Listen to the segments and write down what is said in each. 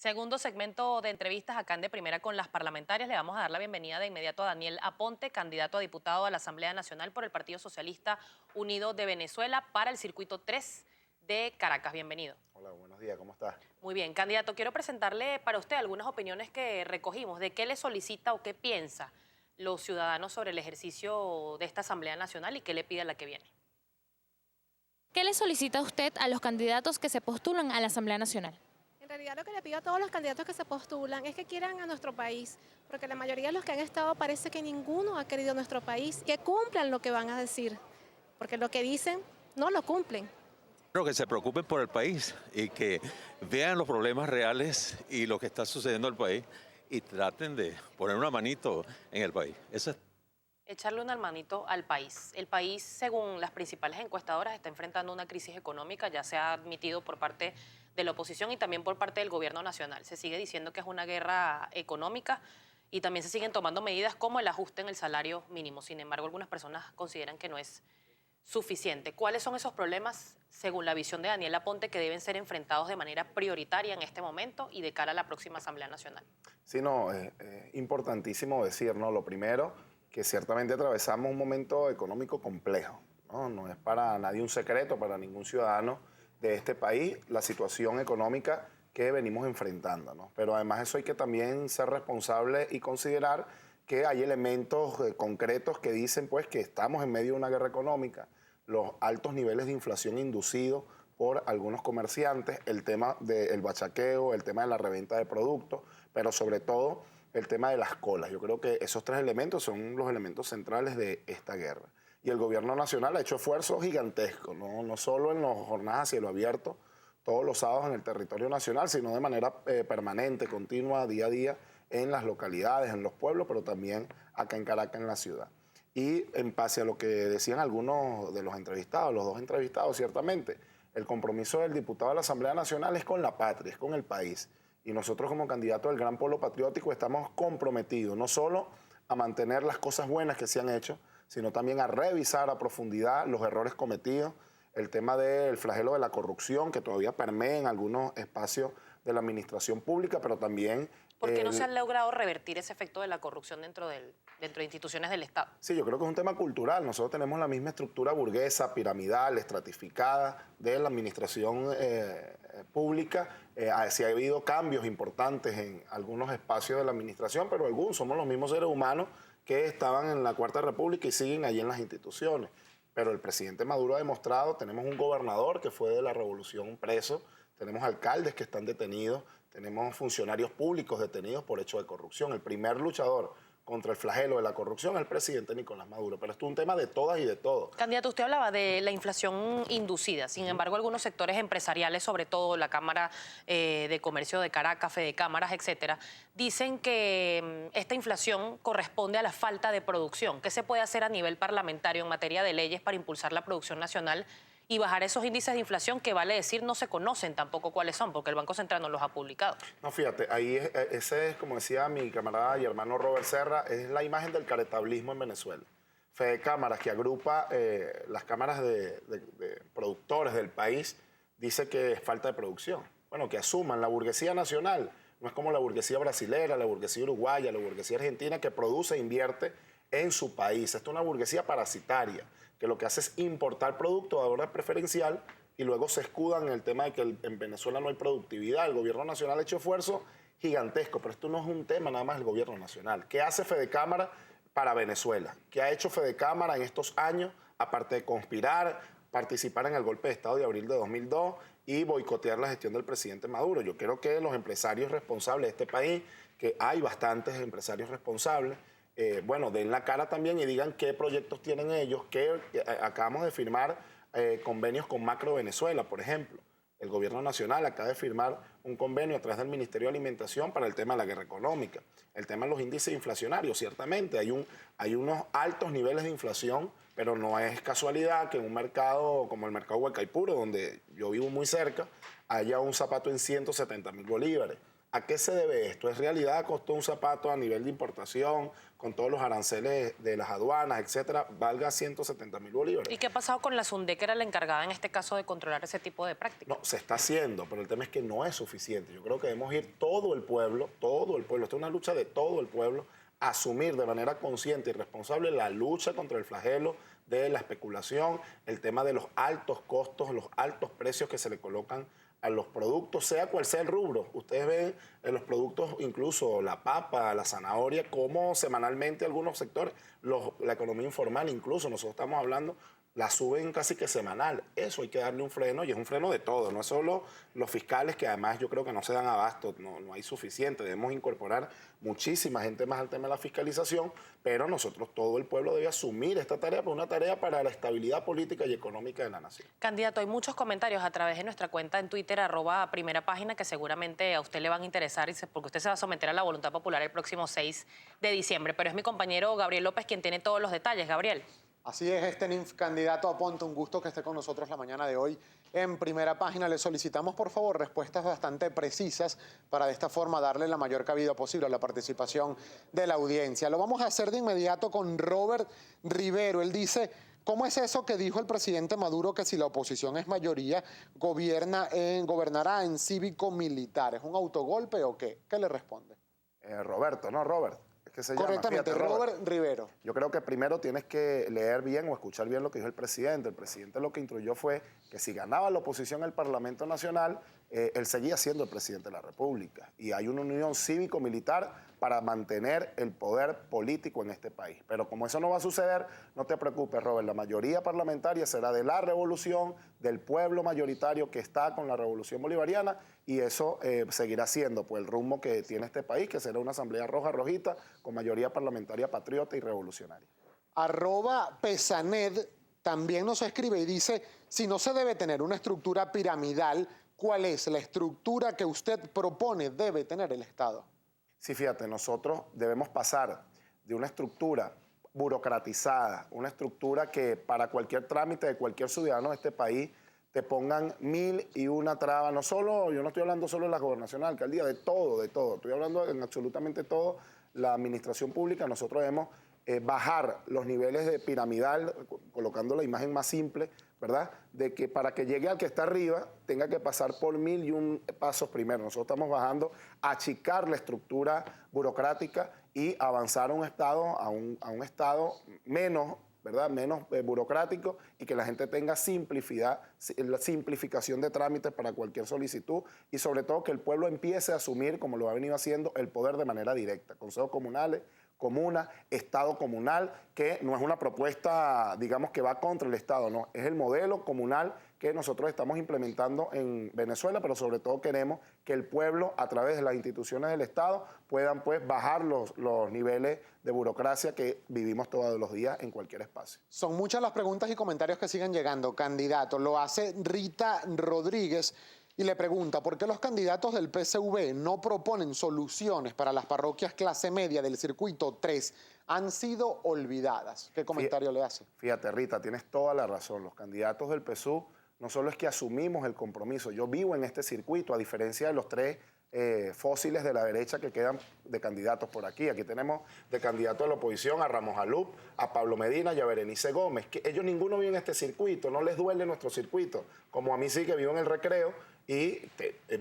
Segundo segmento de entrevistas acá en De Primera con las parlamentarias. Le vamos a dar la bienvenida de inmediato a Daniel Aponte, candidato a diputado a la Asamblea Nacional por el Partido Socialista Unido de Venezuela para el Circuito 3 de Caracas. Bienvenido. Hola, buenos días, ¿cómo estás? Muy bien, candidato, quiero presentarle para usted algunas opiniones que recogimos. ¿De qué le solicita o qué piensa los ciudadanos sobre el ejercicio de esta Asamblea Nacional y qué le pide a la que viene? ¿Qué le solicita usted a los candidatos que se postulan a la Asamblea Nacional? En realidad lo que le pido a todos los candidatos que se postulan es que quieran a nuestro país, porque la mayoría de los que han estado parece que ninguno ha querido nuestro país, que cumplan lo que van a decir, porque lo que dicen no lo cumplen. Creo que se preocupen por el país y que vean los problemas reales y lo que está sucediendo en el país y traten de poner una manito en el país. Eso es. Echarle una manito al país. El país, según las principales encuestadoras, está enfrentando una crisis económica, ya se ha admitido por parte de la oposición y también por parte del gobierno nacional. Se sigue diciendo que es una guerra económica y también se siguen tomando medidas como el ajuste en el salario mínimo. Sin embargo, algunas personas consideran que no es suficiente. ¿Cuáles son esos problemas, según la visión de Daniel Aponte, que deben ser enfrentados de manera prioritaria en este momento y de cara a la próxima Asamblea Nacional? Sí, no, es importantísimo decir, ¿no? Lo primero, que ciertamente atravesamos un momento económico complejo, ¿no? No es para nadie un secreto, para ningún ciudadano de este país, la situación económica que venimos enfrentando, ¿no? Pero además eso hay que también ser responsable y considerar que hay elementos concretos que dicen pues que estamos en medio de una guerra económica, los altos niveles de inflación inducidos por algunos comerciantes, el tema del bachaqueo, el tema de la reventa de productos, pero sobre todo el tema de las colas. Yo creo que esos tres elementos son los elementos centrales de esta guerra. Y el gobierno nacional ha hecho esfuerzos gigantescos, no solo en las jornadas a cielo abierto, todos los sábados en el territorio nacional, sino de manera permanente, continua, día a día, en las localidades, en los pueblos, pero también acá en Caracas, en la ciudad. Y en base a lo que decían algunos de los entrevistados, los dos entrevistados, ciertamente, el compromiso del diputado de la Asamblea Nacional es con la patria, es con el país. Y nosotros como candidatos del Gran Polo Patriótico estamos comprometidos no solo a mantener las cosas buenas que se han hecho, sino también a revisar a profundidad los errores cometidos, el tema del flagelo de la corrupción que todavía permea en algunos espacios de la administración pública, pero también... ¿Por qué no se han logrado revertir ese efecto de la corrupción dentro de instituciones del Estado? Sí, yo creo que es un tema cultural. Nosotros tenemos la misma estructura burguesa, piramidal, estratificada de la administración pública. Sí ha habido cambios importantes en algunos espacios de la administración, pero algunos somos los mismos seres humanos que estaban en la Cuarta República y siguen allí en las instituciones. Pero el presidente Maduro ha demostrado, tenemos un gobernador que fue de la revolución preso, tenemos alcaldes que están detenidos, tenemos funcionarios públicos detenidos por hecho de corrupción. El primer luchador contra el flagelo de la corrupción es el presidente Nicolás Maduro. Pero esto es un tema de todas y de todos. Candidato, usted hablaba de la inflación inducida. Sin embargo, algunos sectores empresariales, sobre todo la Cámara de Comercio de Caracas, Fedecámaras, etcétera, dicen que esta inflación corresponde a la falta de producción. ¿Qué se puede hacer a nivel parlamentario en materia de leyes para impulsar la producción nacional y bajar esos índices de inflación que, vale decir, no se conocen tampoco cuáles son, porque el Banco Central no los ha publicado? No, fíjate, ahí ese es, como decía mi camarada y hermano Robert Serra, es la imagen del caretablismo en Venezuela. Fedecámaras, que agrupa las cámaras de productores del país, dice que es falta de producción. Bueno, que asuman la burguesía nacional, no es como la burguesía brasilera, la burguesía uruguaya, la burguesía argentina, que produce e invierte en su país. Esto es una burguesía parasitaria, que lo que hace es importar productos de orden preferencial y luego se escudan en el tema de que en Venezuela no hay productividad. El gobierno nacional ha hecho esfuerzos gigantescos, pero esto no es un tema nada más del gobierno nacional. ¿Qué hace Fedecámara para Venezuela? ¿Qué ha hecho Fedecámara en estos años, aparte de conspirar, participar en el golpe de Estado de abril de 2002 y boicotear la gestión del presidente Maduro? Yo creo que los empresarios responsables de este país, que hay bastantes empresarios responsables, bueno, den la cara también y digan qué proyectos tienen ellos, que acabamos de firmar convenios con Macro Venezuela, por ejemplo. El gobierno nacional acaba de firmar un convenio a través del Ministerio de Alimentación para el tema de la guerra económica. El tema de los índices inflacionarios, ciertamente, hay unos altos niveles de inflación, pero no es casualidad que en un mercado como el mercado Huacaipuro, donde yo vivo muy cerca, haya un zapato en 170.000 bolívares. ¿A qué se debe esto? ¿Es realidad costó un zapato a nivel de importación, con todos los aranceles de las aduanas, etcétera, valga 170.000 bolívares? ¿Y qué ha pasado con la SUNDE, que era la encargada en este caso de controlar ese tipo de prácticas? No, se está haciendo, pero el tema es que no es suficiente. Yo creo que debemos ir todo el pueblo, esto es una lucha de todo el pueblo, a asumir de manera consciente y responsable la lucha contra el flagelo de la especulación, el tema de los altos costos, los altos precios que se le colocan a los productos, sea cual sea el rubro. Ustedes ven en los productos, incluso la papa, la zanahoria, como semanalmente algunos sectores, la economía informal incluso, nosotros estamos hablando, la suben casi que semanal. Eso hay que darle un freno, y es un freno de todo, no es solo los fiscales, que además yo creo que no se dan abasto, no hay suficiente. Debemos incorporar muchísima gente más al tema de la fiscalización, pero nosotros, todo el pueblo debe asumir esta tarea, por una tarea para la estabilidad política y económica de la nación. Candidato, hay muchos comentarios a través de nuestra cuenta en Twitter, @primerapágina, que seguramente a usted le van a interesar, porque usted se va a someter a la voluntad popular el próximo 6 de diciembre. Pero es mi compañero Gabriel López quien tiene todos los detalles. Gabriel. Así es, NINF, candidato a Ponte, un gusto que esté con nosotros la mañana de hoy. En Primera Página le solicitamos, por favor, respuestas bastante precisas para de esta forma darle la mayor cabida posible a la participación de la audiencia. Lo vamos a hacer de inmediato con Robert Rivero. Él dice, ¿cómo es eso que dijo el presidente Maduro, que si la oposición es mayoría, gobernará en cívico-militar? ¿Es un autogolpe o qué? ¿Qué le responde? Roberto, ¿no? Robert. Que se Correctamente, llama. Fíjate, Robert Rivero. Yo creo que primero tienes que leer bien o escuchar bien lo que dijo el presidente. El presidente lo que instruyó fue que si ganaba la oposición el Parlamento Nacional, él seguía siendo el presidente de la República. Y hay una unión cívico-militar para mantener el poder político en este país. Pero como eso no va a suceder, no te preocupes, Robert. La mayoría parlamentaria será de la revolución, del pueblo mayoritario que está con la revolución bolivariana, y eso seguirá siendo pues, el rumbo que tiene este país, que será una asamblea roja-rojita con mayoría parlamentaria patriota y revolucionaria. @Pesaned también nos escribe y dice, si no se debe tener una estructura piramidal, ¿cuál es la estructura que usted propone debe tener el Estado? Sí, fíjate, nosotros debemos pasar de una estructura burocratizada, una estructura que para cualquier trámite de cualquier ciudadano de este país te pongan 1001 trabas, no solo, yo no estoy hablando solo de la gobernación, la alcaldía, de todo, estoy hablando en absolutamente todo, la administración pública. Nosotros debemos bajar los niveles de piramidal, colocando la imagen más simple, ¿verdad? De que para que llegue al que está arriba, tenga que pasar por 1001 pasos primero. Nosotros estamos bajando, achicar la estructura burocrática y avanzar a un estado menos, ¿verdad? Menos burocrático, y que la gente tenga la simplificación de trámites para cualquier solicitud, y sobre todo que el pueblo empiece a asumir, como lo ha venido haciendo, el poder de manera directa. Consejos comunales, comuna, Estado comunal, que no es una propuesta, digamos, que va contra el Estado, no, es el modelo comunal que nosotros estamos implementando en Venezuela, pero sobre todo queremos que el pueblo, a través de las instituciones del Estado, puedan pues bajar los niveles de burocracia que vivimos todos los días en cualquier espacio. Son muchas las preguntas y comentarios que siguen llegando, candidato. Lo hace Rita Rodríguez y le pregunta, ¿por qué los candidatos del PSV no proponen soluciones para las parroquias clase media del circuito 3? Han sido olvidadas. ¿Qué comentario le hace? Fíjate, Rita, tienes toda la razón. Los candidatos del PSUV no solo es que asumimos el compromiso, yo vivo en este circuito, a diferencia de los tres fósiles de la derecha que quedan de candidatos por aquí. Aquí tenemos de candidato a la oposición a Ramos Alup, a Pablo Medina y a Berenice Gómez, que ellos ninguno vive en este circuito, no les duele nuestro circuito, como a mí sí, que vivo en el Recreo y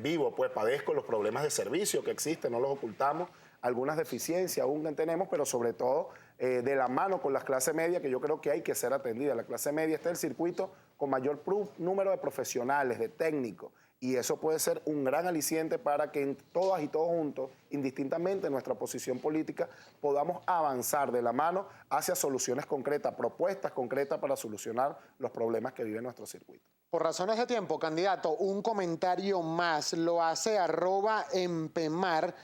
vivo, pues padezco los problemas de servicio que existen, no los ocultamos, algunas deficiencias aún que tenemos, pero sobre todo de la mano con las clases medias, que yo creo que hay que ser atendida. La clase media está en el circuito con mayor número de profesionales, de técnicos, y eso puede ser un gran aliciente para que todas y todos juntos, indistintamente de nuestra posición política, podamos avanzar de la mano hacia soluciones concretas, propuestas concretas para solucionar los problemas que vive nuestro circuito. Por razones de tiempo, candidato, un comentario más. Lo hace @Empemar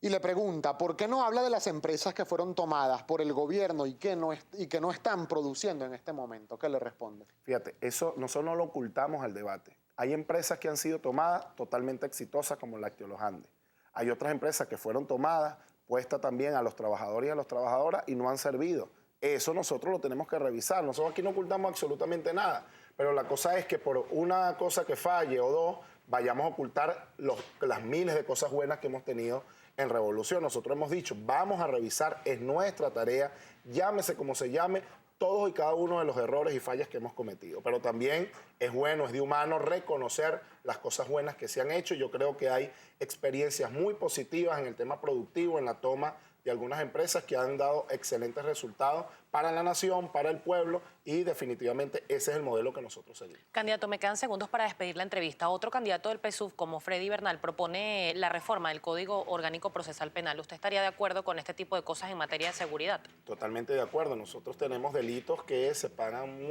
y le pregunta, ¿por qué no habla de las empresas que fueron tomadas por el gobierno y que no están produciendo en este momento? ¿Qué le responde? Fíjate, eso nosotros no lo ocultamos al debate. Hay empresas que han sido tomadas totalmente exitosas, como Lácteos Los Andes. Hay otras empresas que fueron tomadas, puestas también a los trabajadores y a las trabajadoras, y no han servido. Eso nosotros lo tenemos que revisar. Nosotros aquí no ocultamos absolutamente nada. Pero la cosa es que por una cosa que falle o dos, vayamos a ocultar las miles de cosas buenas que hemos tenido en Revolución. Nosotros hemos dicho, vamos a revisar, es nuestra tarea, llámese como se llame, todos y cada uno de los errores y fallas que hemos cometido. Pero también es bueno, es de humano reconocer las cosas buenas que se han hecho. Yo creo que hay experiencias muy positivas en el tema productivo, en la toma de algunas empresas que han dado excelentes resultados para la nación, para el pueblo, y definitivamente ese es el modelo que nosotros seguimos. Candidato, me quedan segundos para despedir la entrevista. Otro candidato del PSUV, como Freddy Bernal, propone la reforma del Código Orgánico Procesal Penal. ¿Usted estaría de acuerdo con este tipo de cosas en materia de seguridad? Totalmente de acuerdo. Nosotros tenemos delitos que se pagan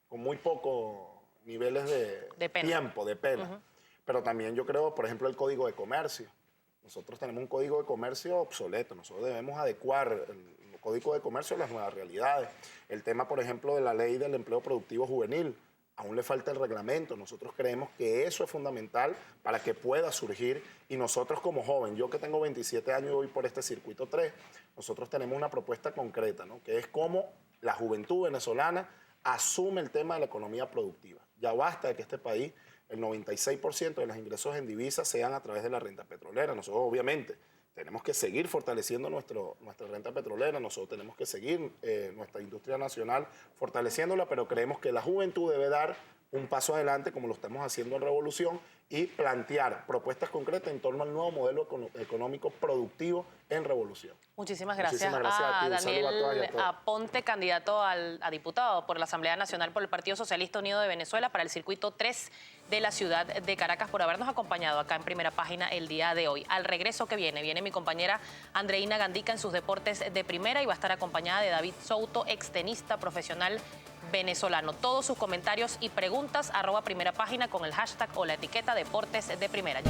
con muy pocos niveles de pena. tiempo, de pena. Pero también yo creo, por ejemplo, el Código de Comercio. Nosotros tenemos un Código de Comercio obsoleto. Nosotros debemos adecuar el Código de Comercio a las nuevas realidades. El tema, por ejemplo, de la Ley del Empleo Productivo Juvenil. Aún le falta el reglamento. Nosotros creemos que eso es fundamental para que pueda surgir. Y nosotros como joven, yo que tengo 27 años y voy por este circuito 3, nosotros tenemos una propuesta concreta, ¿no? Que es cómo la juventud venezolana asume el tema de la economía productiva. Ya basta de que este país, el 96% de los ingresos en divisas sean a través de la renta petrolera. Nosotros obviamente tenemos que seguir fortaleciendo nuestra renta petrolera, nosotros tenemos que seguir nuestra industria nacional fortaleciéndola, pero creemos que la juventud debe dar un paso adelante como lo estamos haciendo en Revolución y plantear propuestas concretas en torno al nuevo modelo económico productivo en Revolución. Muchísimas gracias, Muchísimas gracias a ti. Un saludo a todas y Daniel a todos. Aponte, candidato a diputado por la Asamblea Nacional por el Partido Socialista Unido de Venezuela para el circuito 3 de la ciudad de Caracas, por habernos acompañado acá en Primera Página el día de hoy. Al regreso que viene mi compañera Andreina Gandica en sus deportes de primera y va a estar acompañada de David Souto, extenista profesional venezolano. Todos sus comentarios y preguntas @Primera Página con el hashtag o la etiqueta Deportes de Primera.